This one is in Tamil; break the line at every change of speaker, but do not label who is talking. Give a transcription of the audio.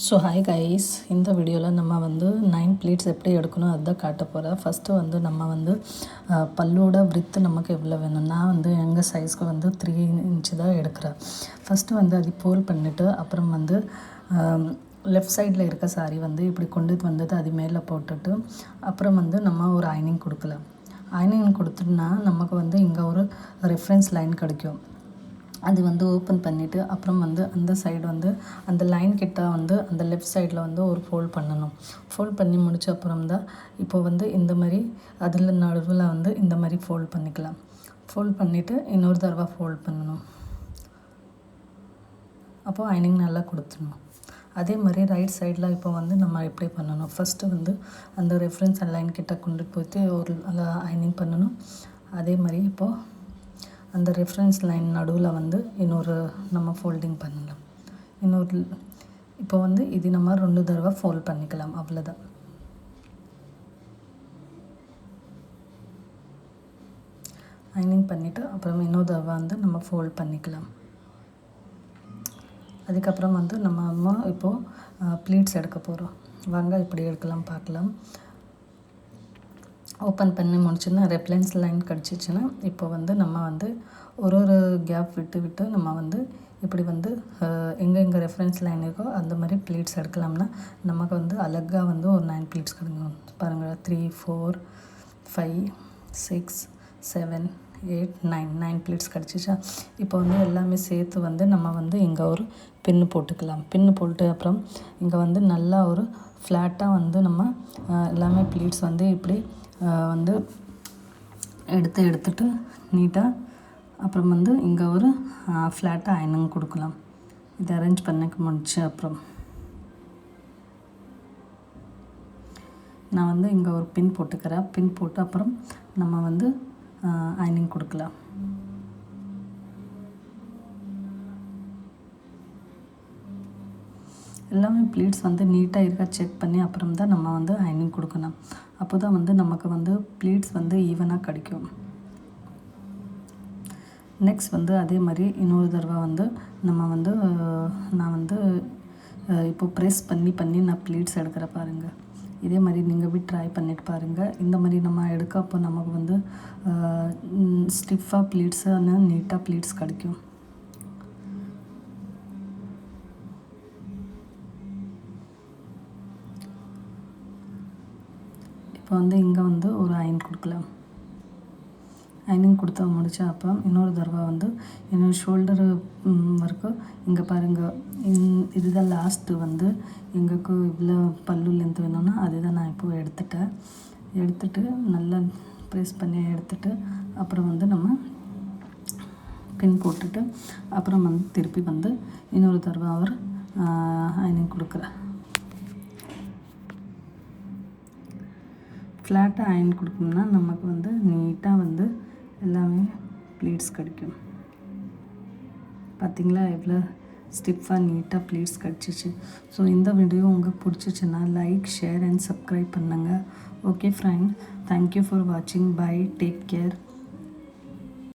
ஸோ ஹாய் கைஸ், இந்த வீடியோவில் நம்ம வந்து 9 ப்ளீட்ஸ் எப்படி எடுக்கணும் அதுதான் காட்ட போகிறேன். ஃபஸ்ட்டு வந்து நம்ம வந்து பல்லோட வித்து நமக்கு எவ்வளோ வேணும். நான் வந்து எங்கள் சைஸ்க்கு வந்து 3 இன்ச்சு தான் எடுக்கிறேன். ஃபஸ்ட்டு வந்து அது போல் பண்ணிவிட்டு அப்புறம் வந்து லெஃப்ட் சைடில் இருக்க சாரி வந்து இப்படி கொண்டு வந்தது அது மேலே போட்டுட்டு அப்புறம் வந்து நம்ம ஒரு ஐனிங் கொடுக்கலாம். ஐனிங் கொடுத்துட்டுனா நமக்கு வந்து இங்கே ஒரு ரெஃபரன்ஸ் லைன் கிடைக்கும். அது வந்து ஓப்பன் பண்ணிவிட்டு அப்புறம் வந்து அந்த சைடு வந்து அந்த லைன் கிட்ட வந்து அந்த லெஃப்ட் சைடில் வந்து ஒரு ஃபோல்ட் பண்ணணும். ஃபோல்ட் பண்ணி முடிச்ச அப்புறம் தான் இப்போ வந்து இந்த மாதிரி அதில் நடுவில் வந்து இந்த மாதிரி ஃபோல்ட் பண்ணிக்கலாம். ஃபோல்ட் பண்ணிவிட்டு இன்னொரு தடவை ஃபோல்ட் பண்ணணும். அப்போது ஐனிங் நல்லா கொடுத்துடணும். அதே மாதிரி ரைட் சைடில் இப்போ வந்து நம்ம எப்படி பண்ணணும். ஃபஸ்ட்டு வந்து அந்த ரெஃபரன்ஸ் லைன் கிட்ட கொண்டு போய்ட்டு ஒரு ஐனிங் பண்ணணும். அதே மாதிரி இப்போது அந்த ரெஃபரன்ஸ் லைன் நடுவில் வந்து இன்னொரு நம்ம ஃபோல்டிங் பண்ணலாம். இப்போ வந்து இது நம்ம 2 தடவை ஃபோல்ட் பண்ணிக்கலாம், அவ்வளோதான். ஐனிங் பண்ணிவிட்டு அப்புறம் இன்னொரு தடவை வந்து நம்ம ஃபோல்ட் பண்ணிக்கலாம். அதுக்கப்புறம் வந்து நம்ம இப்போது ப்ளீட்ஸ் எடுக்க போகிறோம். வாங்க இப்படி எடுக்கலாம் பார்க்கலாம். ஓப்பன் பண்ணி முடிச்சுன்னா ரெஃபரன்ஸ் லைன் கிடச்சிச்சின்னா இப்போ வந்து நம்ம வந்து ஒரு கேப் விட்டு நம்ம வந்து இப்படி வந்து எங்கே ரெஃபரன்ஸ் லைன் இருக்கோ அந்த மாதிரி ப்ளீட்ஸ் எடுக்கலாம்னா நமக்கு வந்து அழகாக வந்து ஒரு 9 ப்ளீட்ஸ் கிடைக்கும். பாருங்கள், 3, 4, 5, 6, 7, 8, 9 ப்ளீட்ஸ் கிடச்சிச்சா. இப்போ வந்து எல்லாமே சேர்த்து வந்து நம்ம வந்து இங்கே ஒரு பின்னு போட்டுக்கலாம். பின்னு போட்டு அப்புறம் இங்கே வந்து நல்லா ஒரு ஃப்ளாட்டாக வந்து நம்ம எல்லாமே ப்ளீட்ஸ் வந்து இப்படி வந்து எடுத்துட்டு நீட்டாக அப்புறம் வந்து இங்கே ஒரு ஃப்ளாட்டாக ஐனிங் கொடுக்கலாம். இதை அரேஞ்ச் பண்ணிக்க முடிச்சு அப்புறம் நான் வந்து இங்கே ஒரு பின் போட்டுக்கிறேன். பின் போட்டு அப்புறம் நம்ம வந்து ஐனிங் கொடுக்கலாம். எல்லாமே ப்ளீட்ஸ் வந்து நீட்டாக இருக்கா செக் பண்ணி அப்புறம் தான் நம்ம வந்து ஐனிங் கொடுக்கணும். அப்போ தான் வந்து நமக்கு வந்து ப்ளீட்ஸ் வந்து ஈவனாக கிடைக்கும். நெக்ஸ்ட் வந்து அதே மாதிரி இன்னொரு தடவை வந்து நம்ம வந்து நான் வந்து இப்போ ப்ரெஸ் பண்ணி நான் ப்ளீட்ஸ் எடுக்கிற பாருங்கள். இதே மாதிரி நீங்கள் போய் ட்ரை பண்ணிட்டு பாருங்கள். இந்த மாதிரி நம்ம எடுக்க அப்போ நமக்கு வந்து ஸ்டிஃபாக ப்ளீட்ஸு நீட்டாக ப்ளீட்ஸ் கிடைக்கும். இப்போ வந்து இங்கே வந்து ஒரு ஐன் கொடுக்கலாம். ஐனிங் கொடுத்த முடிச்சா அப்புறம் இன்னொரு தடவை வந்து என்னோடய ஷோல்டரு வரைக்கும் இங்கே பாருங்கள், இதுதான் லாஸ்ட்டு வந்து எங்களுக்கு இவ்வளோ பல்லு லென்த் வேணும்னா அதுதான் நான் இப்போது எடுத்துட்டு நல்லா ப்ரெஸ் பண்ணி எடுத்துட்டு அப்புறம் வந்து நம்ம பின் போட்டுட்டு அப்புறம் வந்து திருப்பி வந்து இன்னொரு தடவை அவர் ஐனிங் கொடுக்குறேன். ஃப்ளாட்டாக அயன் கொடுக்கணும்னா நமக்கு வந்து நீட்டாக வந்து எல்லாமே ப்ளீட்ஸ் கிடைக்கும். பார்த்திங்களா எவ்வளோ ஸ்டிஃபாக நீட்டாக ப்ளீட்ஸ் கிடச்சிச்சு. ஸோ இந்த வீடியோ உங்களுக்கு பிடிச்சிச்சின்னா லைக், ஷேர் அண்ட் சப்ஸ்கிரைப் பண்ணுங்கள். ஓகே ஃப்ரெண்ட், தேங்க்யூ ஃபார் வாட்சிங். Bye, take care.